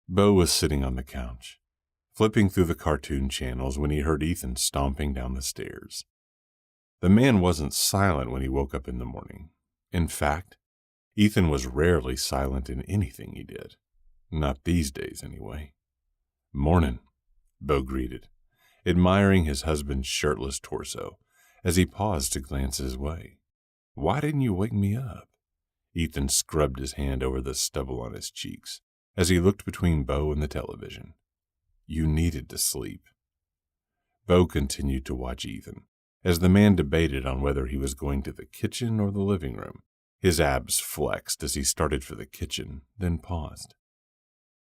Beau was sitting on the couch, flipping through the cartoon channels when he heard Ethan stomping down the stairs. The man wasn't silent when he woke up in the morning. In fact, Ethan was rarely silent in anything he did. Not these days, anyway. "Mornin'," Beau greeted, admiring his husband's shirtless torso as he paused to glance his way. "Why didn't you wake me up?" Ethan scrubbed his hand over the stubble on his cheeks as he looked between Beau and the television. "You needed to sleep." Beau continued to watch Ethan as the man debated on whether he was going to the kitchen or the living room. His abs flexed as he started for the kitchen, then paused.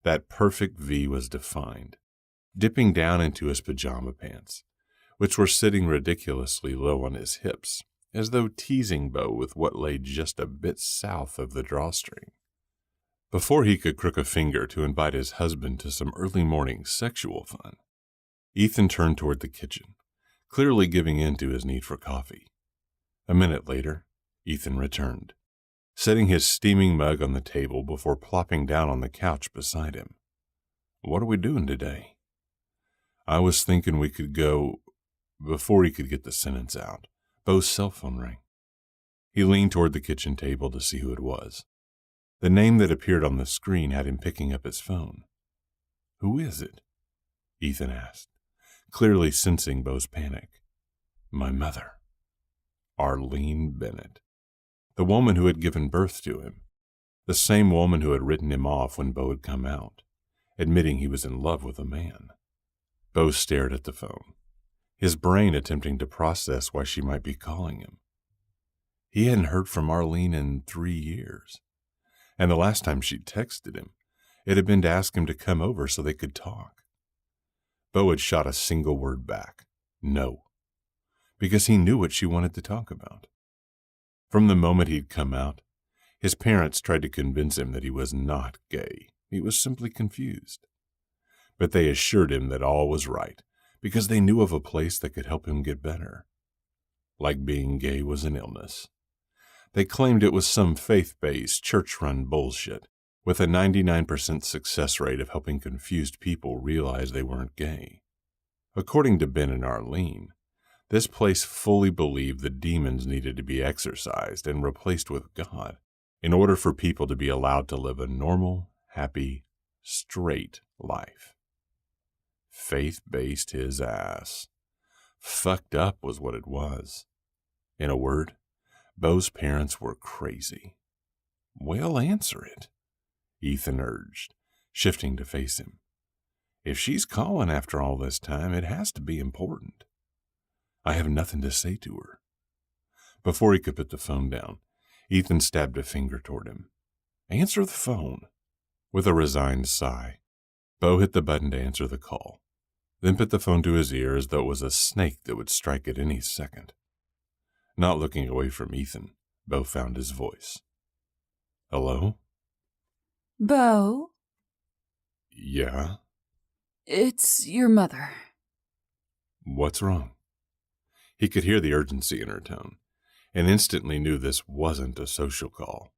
That perfect V was defined, dipping down into his pajama pants, which were sitting ridiculously low on his hips, as though teasing Beau with what lay just a bit south of the drawstring. Before he could crook a finger to invite his husband to some early morning sexual fun, Ethan turned toward the kitchen, clearly giving in to his need for coffee. A minute later, Ethan returned, setting his steaming mug on the table before plopping down on the couch beside him. "What are we doing today?" "I was thinking we could go—" Before he could get the sentence out, Beau's cell phone rang. He leaned toward the kitchen table to see who it was. The name that appeared on the screen had him picking up his phone. "Who is it?" Ethan asked, clearly sensing Beau's panic. "My mother, Arlene Bennett. The woman who had given birth to him. The same woman who had written him off when Beau had come out, admitting he was in love with a man." Beau stared at the phone, his brain attempting to process why she might be calling him. He hadn't heard from Arlene in 3 years, and the last time she texted him, it had been to ask him to come over so they could talk. Beau had shot a single word back, no, because he knew what she wanted to talk about. From the moment he'd come out, his parents tried to convince him that he was not gay. He was simply confused. But they assured him that all was right because they knew of a place that could help him get better. Like being gay was an illness. They claimed it was some faith-based, church-run bullshit with a 99% success rate of helping confused people realize they weren't gay. According to Ben and Arlene, this place fully believed the demons needed to be exorcised and replaced with God in order for people to be allowed to live a normal, happy, straight life. Faith-based his ass. Fucked up was what it was. In a word, Beau's parents were crazy. "Well, answer it," Ethan urged, shifting to face him. "If she's calling after all this time, it has to be important." "I have nothing to say to her." Before he could put the phone down, Ethan stabbed a finger toward him. "Answer the phone." With a resigned sigh, Beau hit the button to answer the call, then put the phone to his ear as though it was a snake that would strike at any second. Not looking away from Ethan, Beau found his voice. "Hello?" "Beau?" "Yeah?" "It's your mother." "What's wrong?" He could hear the urgency in her tone, and instantly knew this wasn't a social call.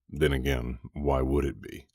Then again, why would it be?